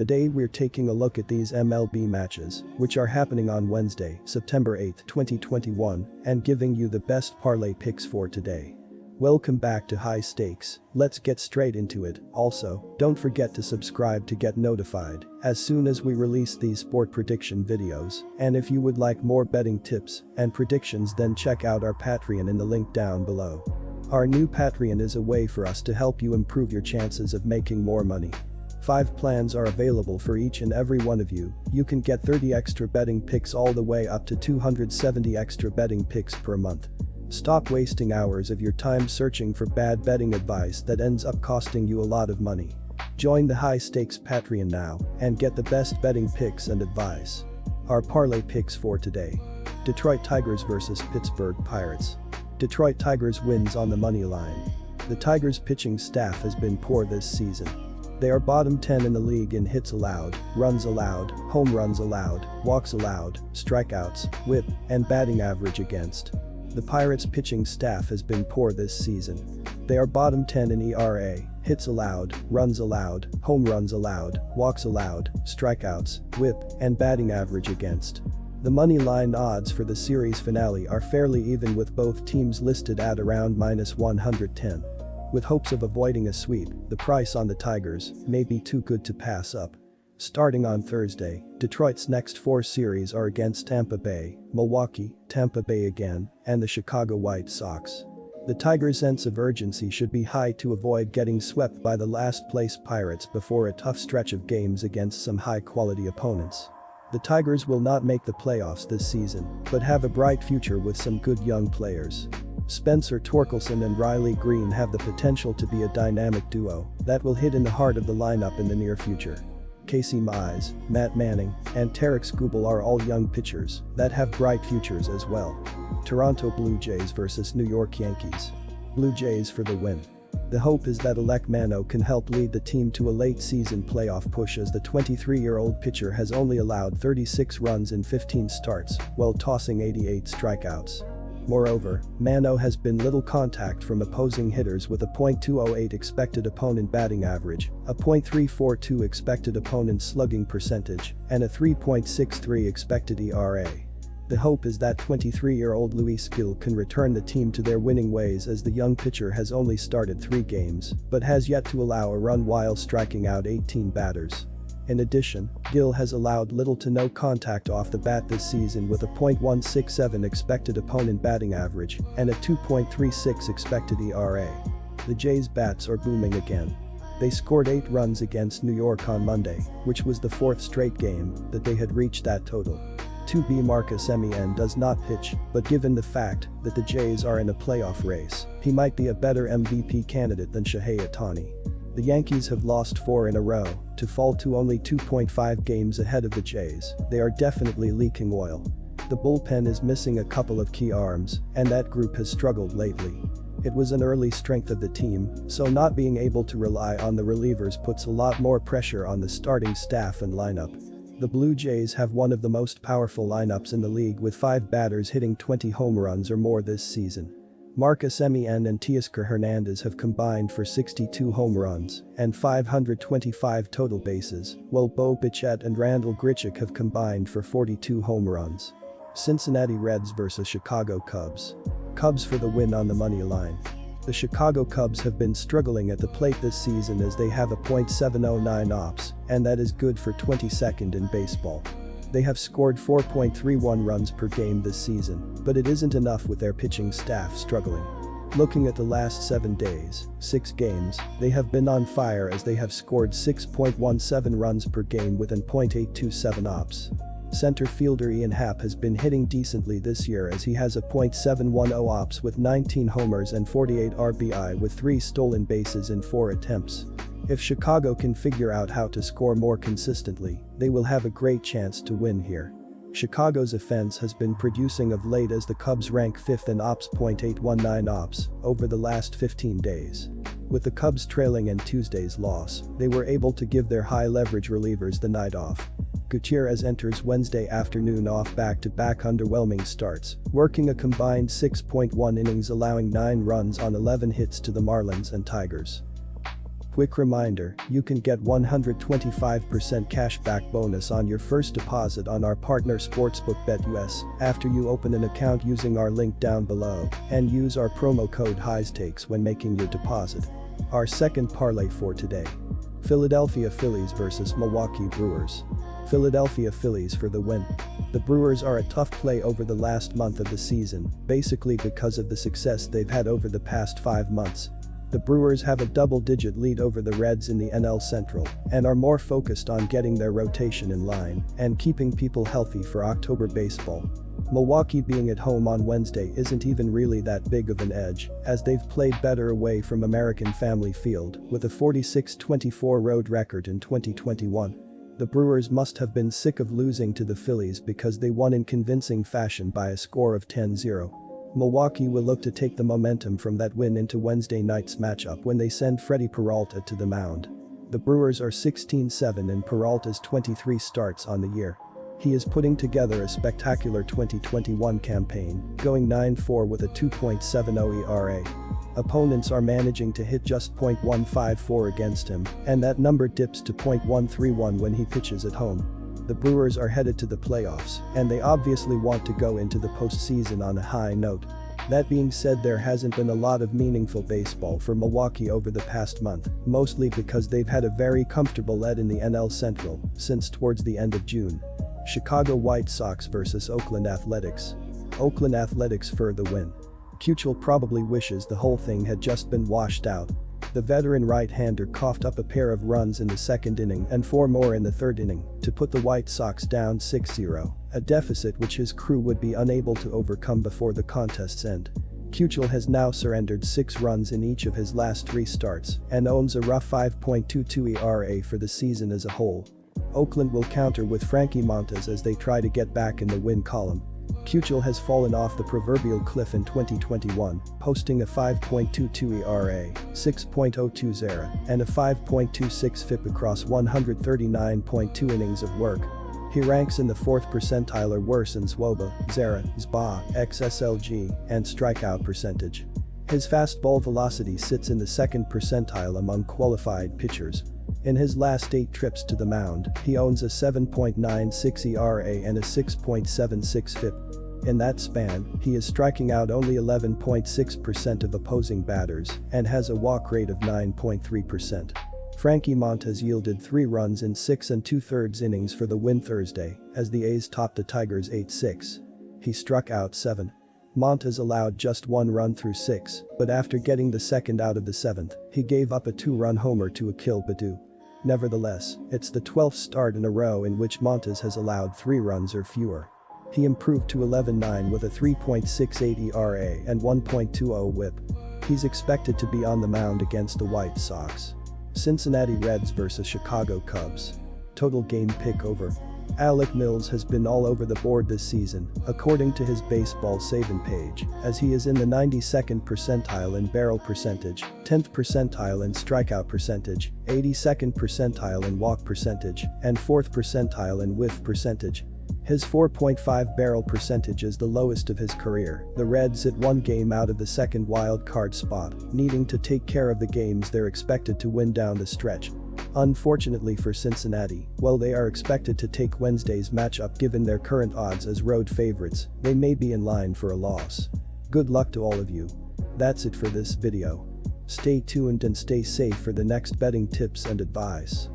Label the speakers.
Speaker 1: Today we're taking a look at these MLB matches, which are happening on Wednesday, September 8, 2021, and giving you the best parlay picks for today. Welcome back to High Stakes, let's get straight into it. Also, don't forget to subscribe to get notified as soon as we release these sport prediction videos, and if you would like more betting tips and predictions, then check out our Patreon in the link down below. Our new Patreon is a way for us to help you improve your chances of making more money. 5 plans are available for each and every one of you. You can get 30 extra betting picks all the way up to 270 extra betting picks per month. Stop wasting hours of your time searching for bad betting advice that ends up costing you a lot of money. Join the High Stakes Patreon now and get the best betting picks and advice. Our parlay picks for today. Detroit Tigers vs Pittsburgh Pirates. Detroit Tigers wins on the money line. The Tigers pitching staff has been poor this season. They are bottom 10 in the league in hits allowed, runs allowed, home runs allowed, walks allowed, strikeouts, whip, and batting average against. The Pirates pitching staff has been poor this season. They are bottom 10 in ERA, hits allowed, runs allowed, home runs allowed, walks allowed, strikeouts, whip, and batting average against. The money line odds for the series finale are fairly even, with both teams listed at around -110. With hopes of avoiding a sweep, the price on the Tigers may be too good to pass up. Starting on Thursday, Detroit's next 4 series are against Tampa Bay, Milwaukee, Tampa Bay again, and the Chicago White Sox. The Tigers' sense of urgency should be high to avoid getting swept by the last-place Pirates before a tough stretch of games against some high-quality opponents. The Tigers will not make the playoffs this season, but have a bright future with some good young players. Spencer Torkelson and Riley Green have the potential to be a dynamic duo that will hit in the heart of the lineup in the near future. Casey Mize, Matt Manning, and Tarek Skubal are all young pitchers that have bright futures as well. Toronto Blue Jays vs New York Yankees. Blue Jays for the win. The hope is that Alek Manoah can help lead the team to a late-season playoff push, as the 23-year-old pitcher has only allowed 36 runs in 15 starts while tossing 88 strikeouts. Moreover, Manoah has been little contact from opposing hitters with a .208 expected opponent batting average, a .342 expected opponent slugging percentage, and a 3.63 expected ERA. The hope is that 23-year-old Luis Gil can return the team to their winning ways, as the young pitcher has only started 3 games but has yet to allow a run while striking out 18 batters. In addition, Gil has allowed little to no contact off the bat this season, with a .167 expected opponent batting average and a 2.36 expected ERA. The Jays' bats are booming again. They scored 8 runs against New York on Monday, which was the 4th straight game that they had reached that total. 2B Marcus Semien does not pitch, but given the fact that the Jays are in a playoff race, he might be a better MVP candidate than Shohei Ohtani. The Yankees have lost 4 in a row to fall to only 2.5 games ahead of the Jays. They are definitely leaking oil. The bullpen is missing a couple of key arms, and that group has struggled lately. It was an early strength of the team, so not being able to rely on the relievers puts a lot more pressure on the starting staff and lineup. The Blue Jays have one of the most powerful lineups in the league, with 5 batters hitting 20 home runs or more this season. Marcus Semien and Teoscar Hernandez have combined for 62 home runs and 525 total bases, while Bo Bichette and Randal Grichuk have combined for 42 home runs. Cincinnati Reds vs Chicago Cubs. Cubs for the win on the money line. The Chicago Cubs have been struggling at the plate this season, as they have a .709 OPS, and that is good for 22nd in baseball. They have scored 4.31 runs per game this season, but it isn't enough with their pitching staff struggling. Looking at the last 7 days, 6 games, they have been on fire, as they have scored 6.17 runs per game with an .827 OPS. Center fielder Ian Happ has been hitting decently this year, as he has a .710 OPS with 19 homers and 48 RBI with 3 stolen bases in 4 attempts. If Chicago can figure out how to score more consistently, they will have a great chance to win here. Chicago's offense has been producing of late, as the Cubs rank 5th in OPS, .819 OPS, over the last 15 days. With the Cubs trailing in Tuesday's loss, they were able to give their high-leverage relievers the night off. Gutierrez enters Wednesday afternoon off back-to-back underwhelming starts, working a combined 6.1 innings, allowing 9 runs on 11 hits to the Marlins and Tigers. Quick reminder, you can get 125% cashback bonus on your first deposit on our partner sportsbook BetUS after you open an account using our link down below and use our promo code HIGHSTAKES when making your deposit. Our second parlay for today. Philadelphia Phillies vs Milwaukee Brewers. Philadelphia Phillies for the win. The Brewers are a tough play over the last month of the season, basically because of the success they've had over the past 5 months. The Brewers have a double-digit lead over the Reds in the NL Central and are more focused on getting their rotation in line and keeping people healthy for October baseball. Milwaukee being at home on Wednesday isn't even really that big of an edge, as they've played better away from American Family Field with a 46-24 road record in 2021. The Brewers must have been sick of losing to the Phillies because they won in convincing fashion by a score of 10-0. Milwaukee will look to take the momentum from that win into Wednesday night's matchup when they send Freddie Peralta to the mound. The Brewers are 16-7 in Peralta's 23 starts on the year. He is putting together a spectacular 2021 campaign, going 9-4 with a 2.70 ERA. Opponents are managing to hit just .154 against him, and that number dips to .131 when he pitches at home. The Brewers are headed to the playoffs, and they obviously want to go into the postseason on a high note. That being said, there hasn't been a lot of meaningful baseball for Milwaukee over the past month, mostly because they've had a very comfortable lead in the NL Central since towards the end of June. Chicago White Sox vs Oakland Athletics. Oakland Athletics for the win. Kuchel probably wishes the whole thing had just been washed out. The veteran right-hander coughed up a pair of runs in the second inning and 4 more in the third inning to put the White Sox down 6-0, a deficit which his crew would be unable to overcome before the contest's end. Kuchel has now surrendered 6 runs in each of his last 3 starts and owns a rough 5.22 ERA for the season as a whole. Oakland will counter with Frankie Montas as they try to get back in the win column. Kuchel has fallen off the proverbial cliff in 2021, posting a 5.22 ERA, 6.02 ZERA, and a 5.26 FIP across 139.2 innings of work. He ranks in the 4th percentile or worse in SWOBA, ZERA, ZBA, XSLG, and strikeout percentage. His fastball velocity sits in the 2nd percentile among qualified pitchers. In his last 8 trips to the mound, he owns a 7.96 ERA and a 6.76 FIP. In that span, he is striking out only 11.6% of opposing batters and has a walk rate of 9.3%. Frankie Montas yielded 3 runs in 6 2/3 innings for the win Thursday as the A's topped the Tigers 8-6. He struck out 7. Montas allowed just 1 run through 6, but after getting the second out of the 7th, he gave up a 2-run homer to Akil Baddoo. Nevertheless, it's the 12th start in a row in which Montas has allowed 3 runs or fewer. He improved to 11-9 with a 3.68 ERA and 1.20 WHIP. He's expected to be on the mound against the White Sox. Cincinnati Reds vs Chicago Cubs. Total game pick over. Alec Mills has been all over the board this season, according to his baseball saving page, as he is in the 92nd percentile in barrel percentage, 10th percentile in strikeout percentage, 82nd percentile in walk percentage, and 4th percentile in whiff percentage. His 4.5 barrel percentage is the lowest of his career. The Reds sit 1 game out of the second wild card spot, needing to take care of the games they're expected to win down the stretch. Unfortunately for Cincinnati, while they are expected to take Wednesday's matchup given their current odds as road favorites, they may be in line for a loss. Good luck to all of you. That's it for this video. Stay tuned and stay safe for the next betting tips and advice.